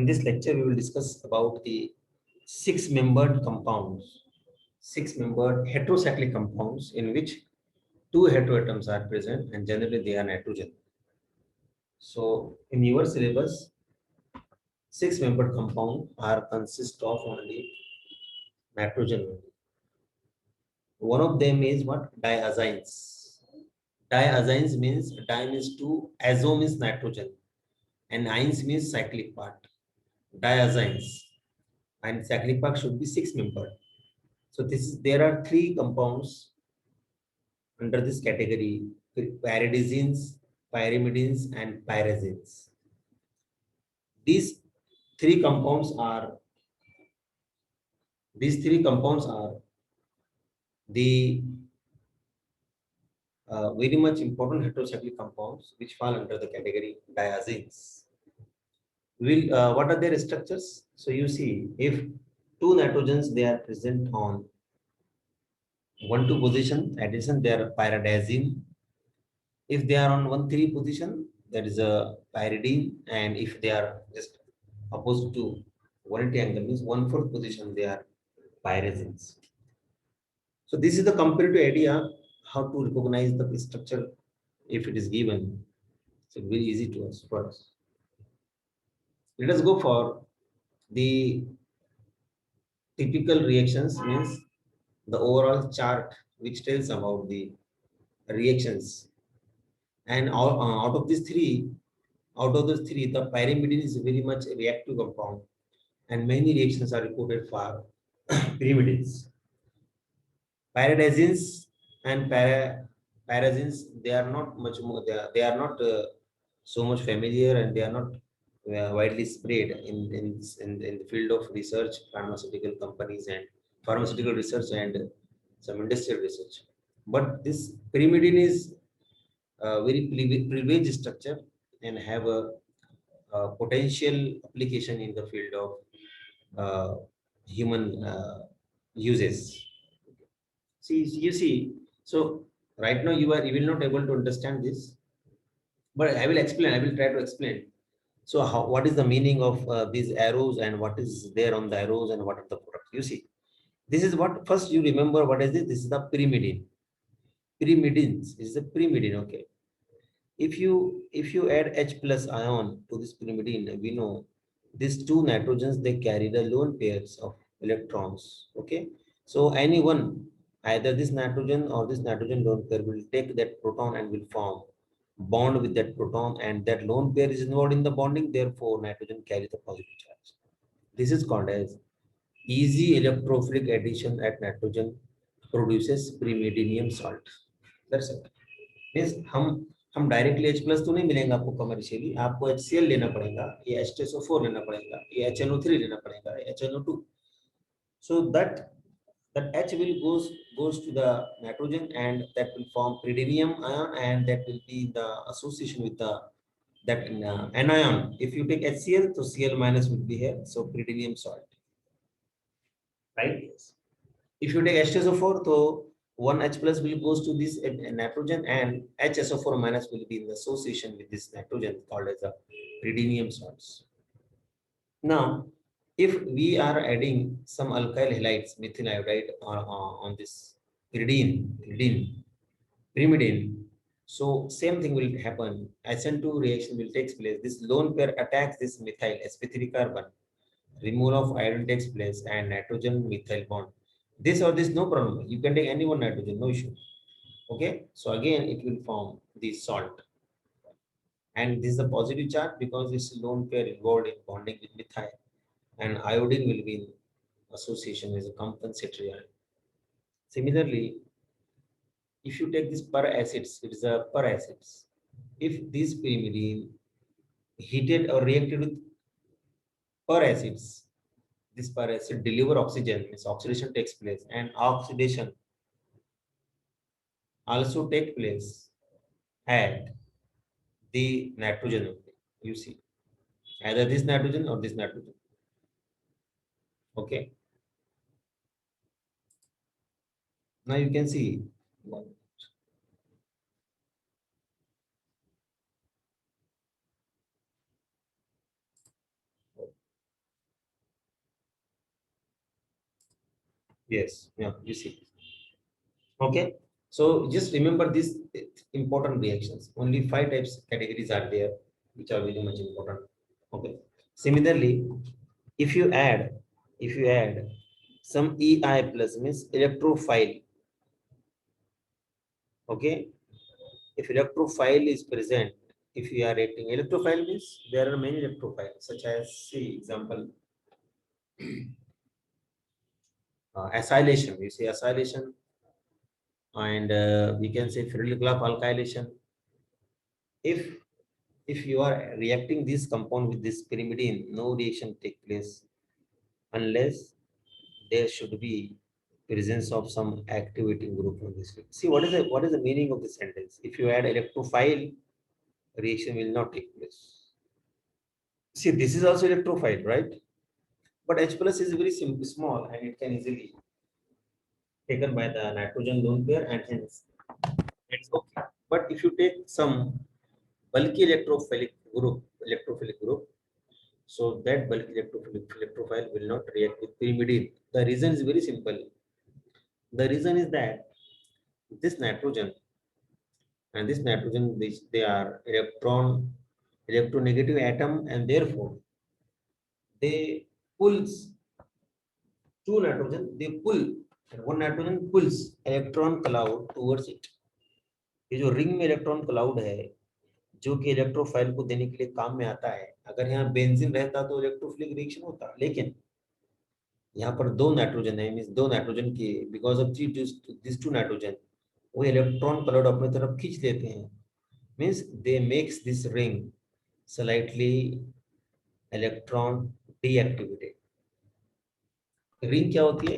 In this lecture, we will discuss about the six-membered compounds, six-membered heterocyclic compounds in which two heteroatoms are present and generally they are nitrogen. So in your syllabus, six-membered compound are consist of only nitrogen. One of them is what? Diazines. Diazines means di means two, azo means nitrogen, and ines means cyclic part. Diazines. And cyclic part should be six-membered. So this is there are three compounds under this category: pyridines, pyrimidines, and pyrazines. These three compounds are the very much important heterocyclic compounds which fall under the category diazines. Will what are their structures? So you see, if two nitrogens they are present on 1,2 position, addition they are pyridazine. If they are on 1,3 position, that is a pyridine, and if they are just opposite to 180 angle means 1/4 position, they are pyrazines. So this is the comparative idea how to recognize the structure if it is given. So very easy to us for us. Let us go for the typical reactions means the overall chart which tells about the reactions. And out of these three, out of those three, the pyrimidine is very much a reactive compound, and many reactions are reported for pyrimidines. Pyridazines and pyrazines, they are not much more. They are not so much familiar, and they are not widely spread in the field of research, pharmaceutical companies and pharmaceutical research and some industrial research. But this pyrimidine is a very privileged structure and have a potential application in the field of human uses. See, you see, so right now you will not able to understand this, but I will explain. I will try to explain. So, what is the meaning of these arrows and what is there on the arrows and what are the products? You see, this is what first you remember. What is this? This is the pyrimidine. Pyrimidines is the pyrimidine. Okay. If you add H plus ion to this pyrimidine, we know these two nitrogens they carry the lone pairs of electrons. Okay, so any one, either this nitrogen or this nitrogen lone pair will take that proton and will form bond with that proton, and that lone pair is involved in the bonding. Therefore, nitrogen carries the positive charge. This is called as easy electrophilic addition at nitrogen produces pyrimidinium salt. That's it. Means हम directly H plus तो नहीं मिलेंगे आपको commercially, आपको HCl लेना पड़ेगा, ये H2SO4 लेना पड़ेगा, ये HNO3 लेना पड़ेगा, HNO2. So that H will goes to the nitrogen and that will form pyridinium ion, and that will be the association with the that anion. If you take HCl, so Cl minus will be here, so pyridinium salt, right? Yes. If you take H2SO4, so one H plus will goes to this nitrogen, and HSO4 minus will be in association with this nitrogen called as a pyridinium salts. Now, if we are adding some alkyl halides, methyl iodide on this pyrimidine, so same thing will happen. SN2 reaction will take place. This lone pair attacks this methyl sp3 carbon. Removal of iodine takes place and nitrogen methyl bond. This or this, no problem. You can take any one nitrogen, no issue. Okay. So again, it will form the salt. And this is a positive charge because it's a lone pair involved in bonding with methyl. And iodine will be in association as a compensatory ion. Similarly, if you take this per acids, it is a per acids. If this pyrimidine heated or reacted with per acids, this per acid deliver oxygen, means oxidation takes place, and oxidation also take place at the nitrogen only. You see, either this nitrogen or this nitrogen. Okay. Now you can see. Yes, yeah, you see. Okay, so just remember these important reactions. Only five types categories are there, which are very much important. Okay. Similarly, if you add, if you add some EI plus means electrophile. Okay, if electrophile is present, if you are rating electrophile means there are many electrophiles, such as see example acylation. You see acylation, and we can say Freeland-Clapp alkylation. If if you are reacting this compound with this pyrimidine, no reaction take place unless there should be presence of some activating group on this. See what is the meaning of the sentence? If you add electrophile, reaction will not take place. See, this is also electrophile, right? But H plus is very simple, small, and it can easily taken by the nitrogen lone pair, and hence it's okay. But if you take some bulky electrophilic group, so that bulky electrophile will not react with pyrimidine. The reason is very simple. The reason is that this nitrogen and this nitrogen, they are electronegative atom, and therefore they pulls two nitrogen, they pull, and one nitrogen pulls electron cloud towards it. ये जो ring में electron cloud है, जो कि electrophile को देने के लिए काम में आता है, अगर यहाँ बेंजीन रहता तो इलेक्ट्रोफिलिक रिएक्शन होता, लेकिन यहाँ पर दो नाइट्रोजन है, मींस दो नाइट्रोजन की because of this two nitrogen वो इलेक्ट्रॉन क्लाउड अपने तरफ खींच लेते हैं, means they makes this ring slightly electron deactivated. Ring क्या होती है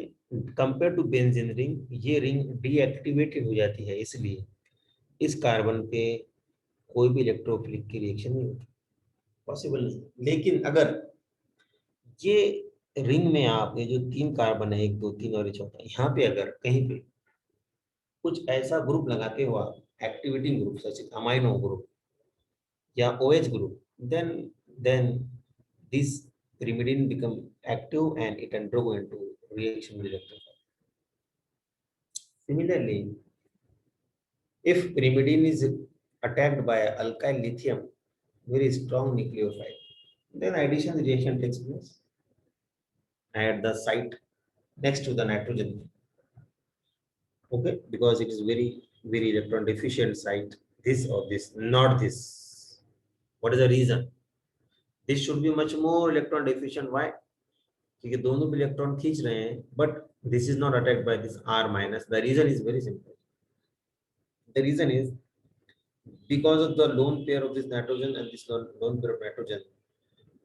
कंपेयर टू बेंजीन रिंग, ये रिंग डीएक्टिवेटेड हो जाती है, इसलिए इस कार्बन पे कोई भी इलेक्ट्रोफिलिक की रिएक्शन नहीं होती, पॉसिबल नहीं. लेकिन अगर ये रिंग में आप ये जो तीन कार्बन है, एक दो तीन और ये चौथा, यहाँ पे अगर कहीं पे कुछ ऐसा ग्रुप लगाते हो आप, एक्टिवेटिंग ग्रुप जैसे अमाइनो ग्रुप या OH group, then this pyrimidine become active and it undergo into reaction with electrophile. Similarly, if pyrimidine is attacked by alkyl lithium, very strong nucleophile, then addition reaction takes place at the site next to the nitrogen. Okay, because it is very electron deficient site, this or this, not this. What is the reason? This should be much more electron deficient. Why? क्योंकि दोनों भी electron खींच रहे हैं, but this is not attacked by this R minus. The reason is very simple. The reason is because of the lone pair of this nitrogen and this lone pair of nitrogen,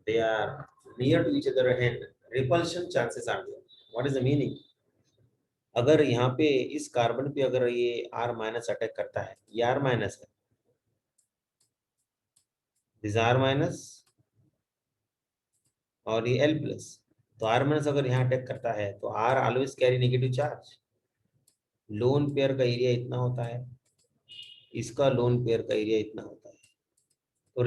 they are near to each other and repulsion chances are there. What is the meaning? अगर यहाँ पे इस carbon पे अगर ये R minus attack करता है, ये R माइनस है, दिस R माइनस और ये L प्लस, तो R माइनस अगर यहाँ अटैक करता है तो R always carry negative charge. Lone pair का एरिया इतना होता है, इसका लोन पेयर का एरिया इतना होता है, तो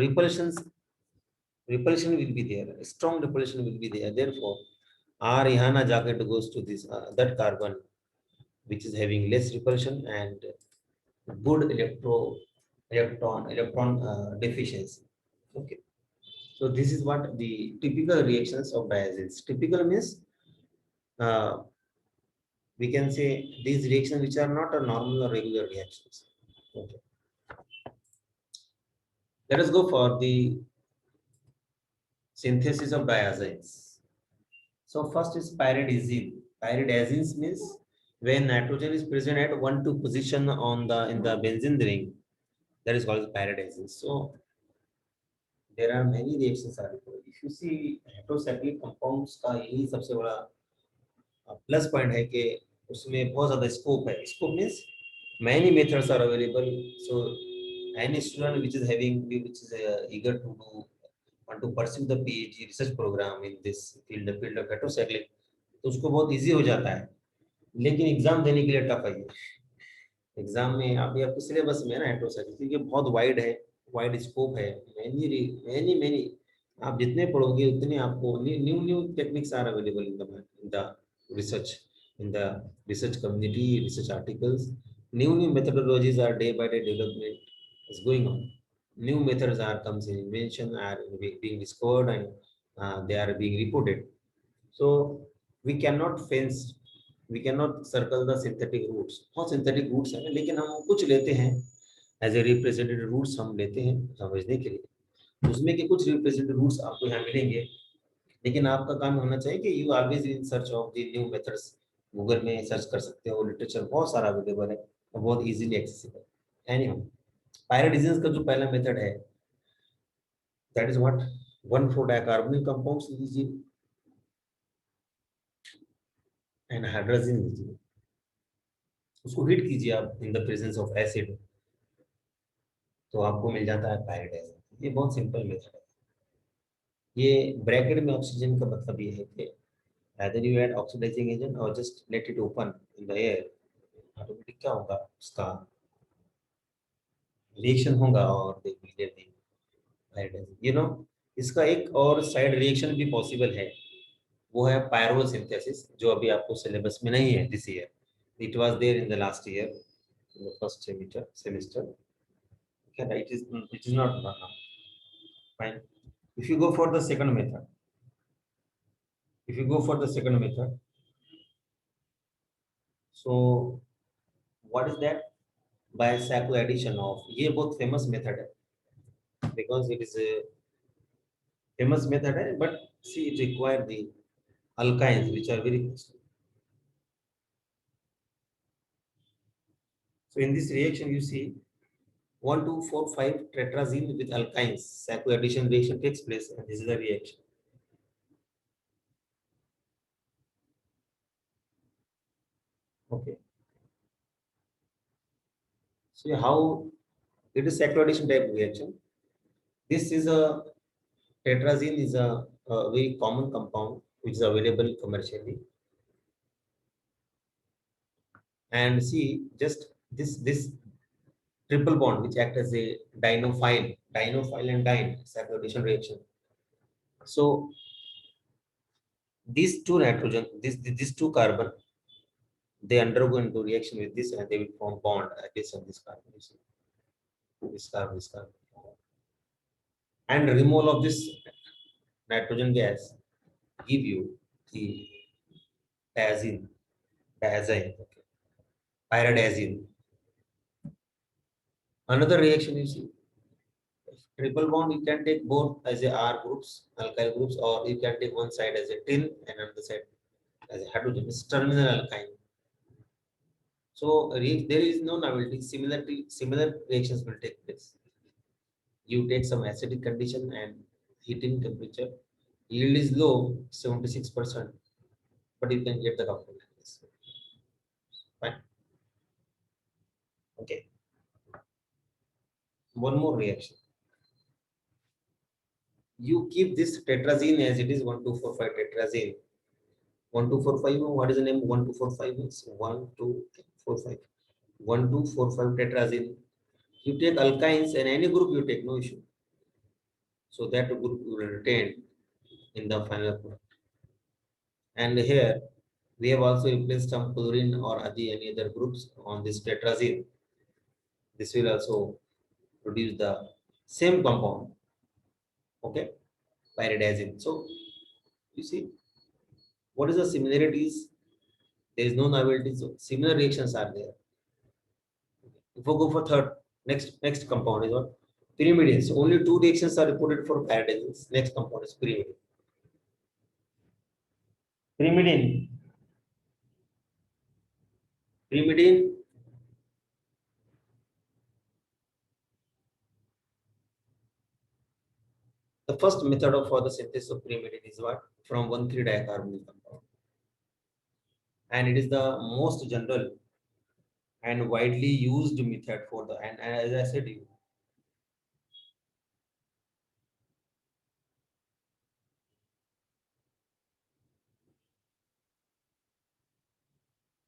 repulsion will be there, strong repulsion will be there. Therefore R यहाँ ना जाके it goes to this that carbon which is having less repulsion and good electron deficiency. Okay, so this is what the typical reactions of diazenes. Typical means we can say these reactions which are not a normal or regular reactions. Okay, let us go for the synthesis of diazenes. So first is pyridazine. Pyridazenes means when nitrogen is present at 1,2 position on the in the benzene ring, that is called pyridazine. So there are many reactions are required. If you see heterocyclic compounds का यही सबसे बड़ा plus point है कि उसमें बहुत ज्यादा scope है. Scope means many methods are available. So any student which is eager to do want to pursue the PhD research program in this field, the field of heterocyclic, तो उसको बहुत easy हो जाता है, लेकिन एग्जाम देने के लिए टफ है. एग्जाम में अभी आपके सिलेबस में ना हेटेरोसाइक्लिक क्योंकि बहुत वाइड है, वाइड स्कोप है, मैनी मैनी आप जितने पढ़ोगे उतने आपको new new techniques are available in the research. in the research community, research articles. New methodologies are day by day development is going on. New methods are comes in invention, are being discovered, and they are being reported. So we cannot fence, we cannot circle the synthetic roots. हाँ synthetic roots है, लेकिन हम कुछ लेते हैं as a representative roots हम लेते हैं समझने के लिए। उसमें के कुछ रिप्रेजेंटेटिव रूट्स आपको यहाँ मिलेंगे, लेकिन आपका काम होना चाहिए कि you always in search of the new methods. Google में सर्च कर सकते हो, लिटरेचर बहुत सारा अवेलेबल है और बहुत इजीली एक्सेसिबल। एनीहाउ पायरिडीजिन्स का जो पहला मेथड है that is what 1,4 dicarbonyl compounds लीजिए एंड हाइड्रोजन लीजिए, उसको हीट कीजिए आप in the presence of acid, तो आपको मिल जाता है पायरिडाइजिन। ये बहुत सिंपल मेथड है। ये ब्रैकेट में ऑक्सीजन का मतलब ये है कि either you add oxidizing agent or just let it open in the air, automatic क्या होगा उसका रिएक्शन होगा और they will get the hydrogen. You know इसका एक और साइड रिएक्शन भी पॉसिबल है, वो है पायरोल सिंथेसिस, जो अभी आपको सिलेबस में नहीं है this year. It was there in the last year in the first semester. Okay, it is not now. Fine. If you go for the second method, if you go for the second method, so what is that? By Sacco addition of, ये बहुत famous method है because it is a famous method है, but see it require the alkynes which are very costly. So in this reaction you see 1, 2, 4, 5 tetrazine with alkynes, Sacco addition reaction takes place, and this is the reaction. Okay. So how it is Sacco addition type reaction. This is a tetrazine is a very common compound which is available commercially. And see just this triple bond which act as a dinophile and dine Sacco addition reaction. So these two nitrogen, these two carbon, they undergo into reaction with this and they will form bond at this and this carbon. You see, this carbon, and removal of this nitrogen gas give you the diazine, okay, pyridazine. Another reaction you see, triple bond you can take both as a R groups, alkyl groups, or you can take one side as a tin and another side as a hydrogen. It's terminal alkyne. So there is no novelty. Similar reactions will take place. You take some acidic condition and heating temperature. Yield is low, 76%, but you can get the compound like this. Fine. Okay. One more reaction. You keep this tetrazine as it is 1245 tetrazine. 1245. What is the name? 1245 means 1245. 1245 tetrazine. You take alkynes and any group you take, no issue. So that group will retain in the final product. And here we have also replaced some chlorine or any other groups on this tetrazine. This will also produce the same compound, okay, pyridazine. So you see what is the similarities? There is no novelty, so similar reactions are there. If we go for third, next compound is what? Pyrimidine. So only two reactions are reported for pyridazine. Next compound is pyrimidine. Pyrimidine. Pyrimidine. The first method for the synthesis of pyrimidine is what? From 1,3-dicarbonyl compound. And it is the most general and widely used method for the, and as I said you,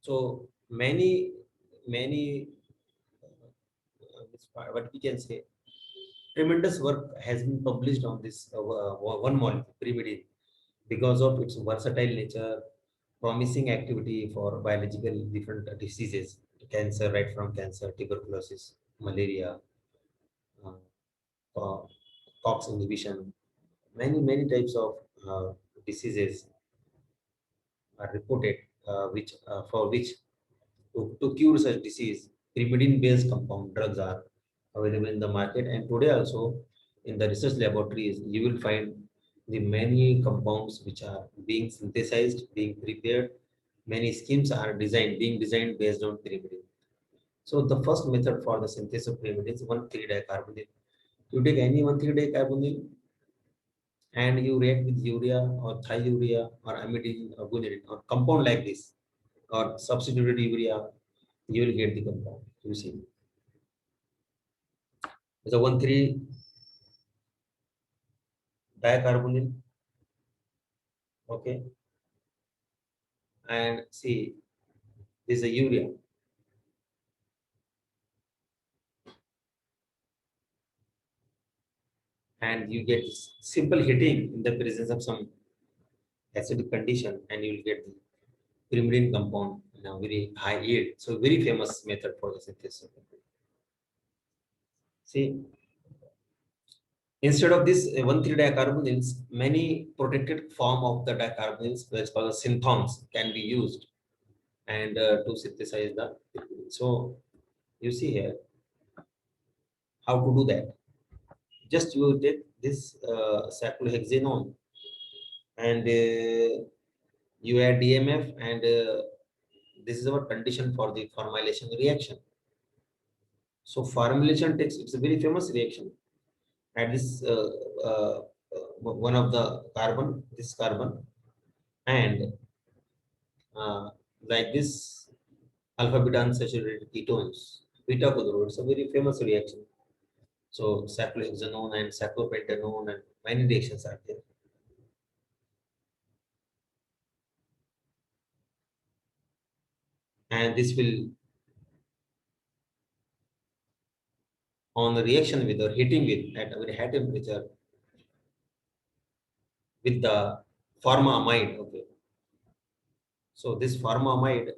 so many what we can say, tremendous work has been published on this one molecule pyrimidine because of its versatile nature, promising activity for biological different diseases, cancer, right from cancer, tuberculosis, malaria, uh, COX inhibition, many types of diseases are reported, which for which to cure such disease, pyrimidine-based compound drugs are available in the market. And today also, in the research laboratories, you will find the many compounds which are being synthesized, being prepared. Many schemes are being designed based on pyrimidine. So the first method for the synthesis of pyrimidine is 1,3-dicarbonyl. You take any 1,3-dicarbonyl and you react with urea or thiourea or amidine or guanidine or compound like this or substituted urea, you will get the compound. You see, it's a 1,3-dicarbonyl. Okay, and see, this is a urea, and you get simple heating in the presence of some acidic condition, and you will get the pyrimidine compound in a very high yield. So, very famous method for the synthesis. See, instead of this 1,3-dicarbonyls, many protected form of the dicarbonyls, which is called synthons, can be used and to synthesize the pyrimidine. So you see here how to do that. Just you take this cyclohexanone and you add DMF, and this is our condition for the formylation reaction. So formylation takes, it's a very famous reaction. Add this one of the carbon, this carbon, and like this alpha beta unsaturated ketones, beta chloride. It's a very famous reaction. So cyclohexanone and cyclopentanone and many reactions are there. And this will on the reaction with or heating with at a very high temperature with the formamide. Okay. So this formamide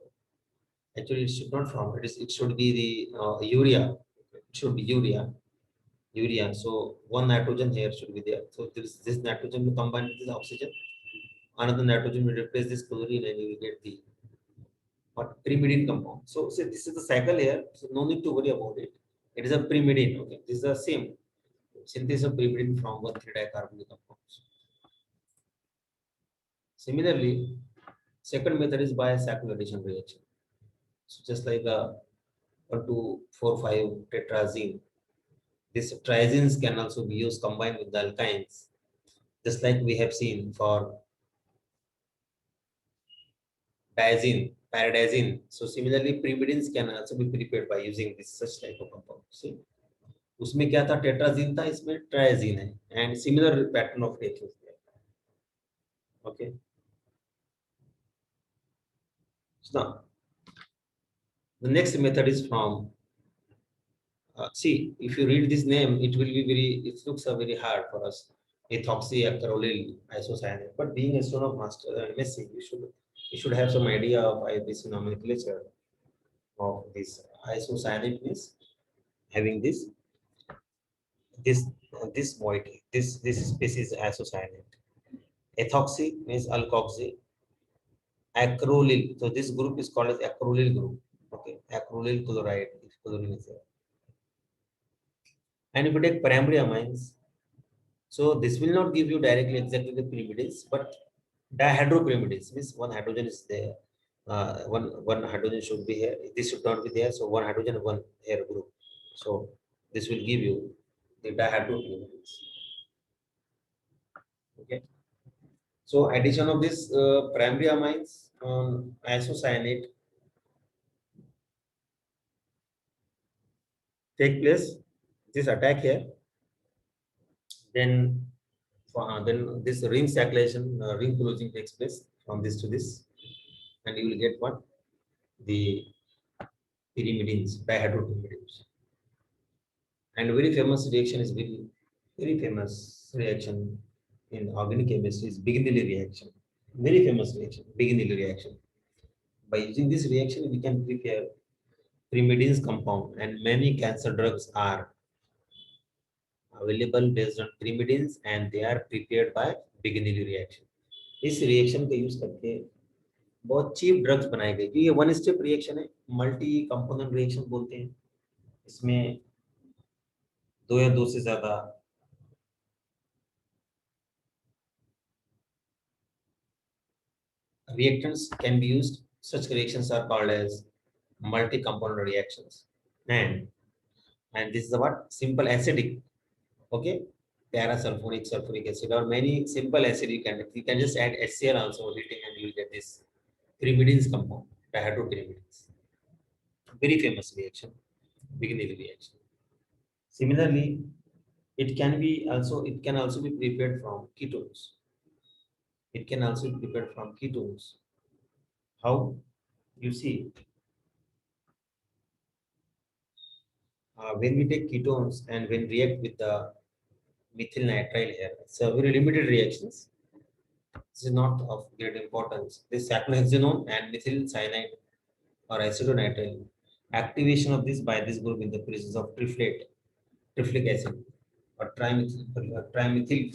actually it should not form. It should be the urea. It should be urea. So one nitrogen here should be there. So this nitrogen will combine with this oxygen. Another nitrogen will replace this chlorine, and you will get the what pyrimidine compound. So this is the cycle here. So no need to worry about it. It is a pyrimidine. Okay, this is the same synthesis of pyrimidine from 1,3-dicarbonyl compounds. Similarly, second method is by cycle addition reaction. So just like a 1,2,4,5 tetrazine, these triazines can also be used combined with the alkynes, just like we have seen for diazine, pyridazine. So similarly, pyrimidines can also be prepared by using this such type of compound. See, उसमें क्या था टेट्राजीन था इसमें triazine है and similar pattern of reactions there. Okay, so now the next method is from see, if you read this name it will be very, it looks very hard for us, ethoxyacrylyl isocyanate, but being a student of master MSc, you should have some idea of IBC nomenclature of this. Isocyanate means having this this moiety, this species isocyanate. Ethoxy means alkoxy. Acrylyl, so this group is called as acrylyl group. Okay, acrylyl chloride, if chlorine is there. And if you take primary amines, so this will not give you directly exactly the pyrimidines, but dihydropyrimidines means one hydrogen is there. One hydrogen should be here. This should not be there. So one hydrogen, one here group. So this will give you the dihydropyrimidines. Okay. So addition of this primary amines on isocyanate take place. This attack here. Then this ring cyclation, ring closing takes place from this to this, and you will get what? The pyrimidines, dihydropyrimidines. And very famous reaction is very famous reaction in organic chemistry is Bignili reaction. Very famous reaction, Bigelow reaction. By using this reaction, we can prepare pyrimidines compound, and many cancer drugs are available based on pyrimidines, and they are prepared by Bigelow reaction. इस reaction का use करके बहुत cheap drugs बनाए गए, क्योंकि ये one step reaction है, multi component reaction बोलते हैं। इसमें दो या दो से ज्यादा reactants can be used. Such reactions are called as multi-component reactions. And this is what simple acidic, okay? Parasulfonic, sulfuric acid, or many simple acid you can just add HCl also heating, and you will get this pyrimidines compound, dihydropyrimidines. Very famous reaction, Bigelow reaction. Similarly, it can also be prepared from ketones. It can also be prepared from ketones. How? You see, when we take ketones and when react with the methyl nitrile here, it's a very limited reactions. This is not of great importance. This cyclohexanone and methyl cyanide or acetonitride, activation of this by this group in the presence of triflic acid or trifluoromethane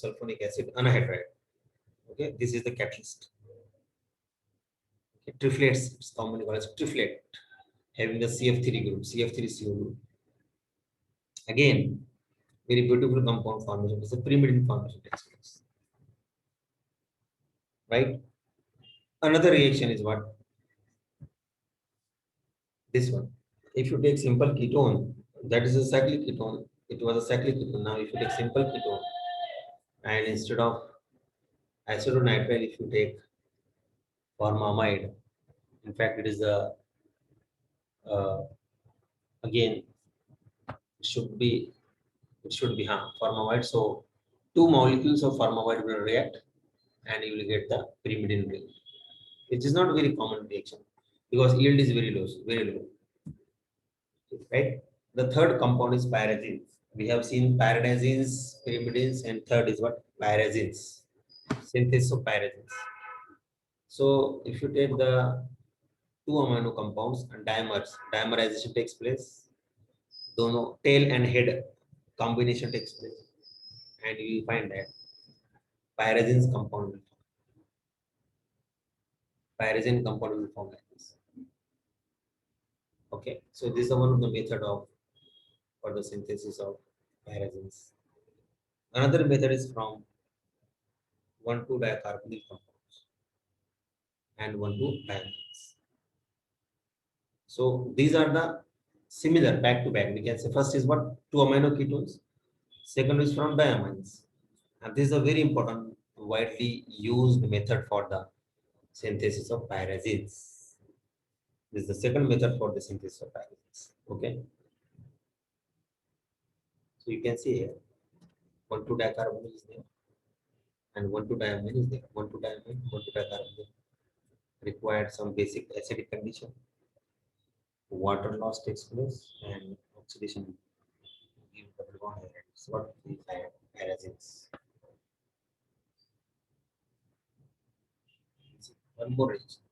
sulfonic acid anhydride. Okay, this is the catalyst. Okay, triflates, it's commonly called as triflate, having the CF3 group, CF3CO group. Again, very beautiful compound formation. It's a pyrimidine formation takes place. Right? Another reaction is what? This one. If you take simple ketone, that is a cyclic ketone. It was a cyclic ketone. Now, if you take simple ketone and instead of acetonitride, if you take formamide, in fact, it is a uh, again it should be formamide. So, two molecules of formamide will react, and you will get the pyrimidine ring. It is not a very common reaction because yield is very low, very low. Right? The third compound is pyrazines. We have seen pyridazines, pyrimidines, and third is what? Pyrazines. Synthesis of pyrazines. So if you take the two amino compounds and dimerization takes place. Dono tail and head combination takes place, and you will find that pyrazines compound will form. Pyrazine compound will form like this. Okay, so this is one of the method of for the synthesis of pyrazines. Another method is from 1,2-dicarbonyl compounds and 1,2-diamonds. So these are the similar back to back. We can say first is what? Two amino ketones. Second is from diamines. And this is a very important, widely used method for the synthesis of pyrazines. This is the second method for the synthesis of pyrazines. Okay. So you can see here 1,2-dicarbonyl is there and 1,2-diamine is there. 1,2-diamine, 1,2-dicarbonyl required some basic acidic condition. Water loss takes place and oxidation give double bond ions. What the pyrazines. One more reaction.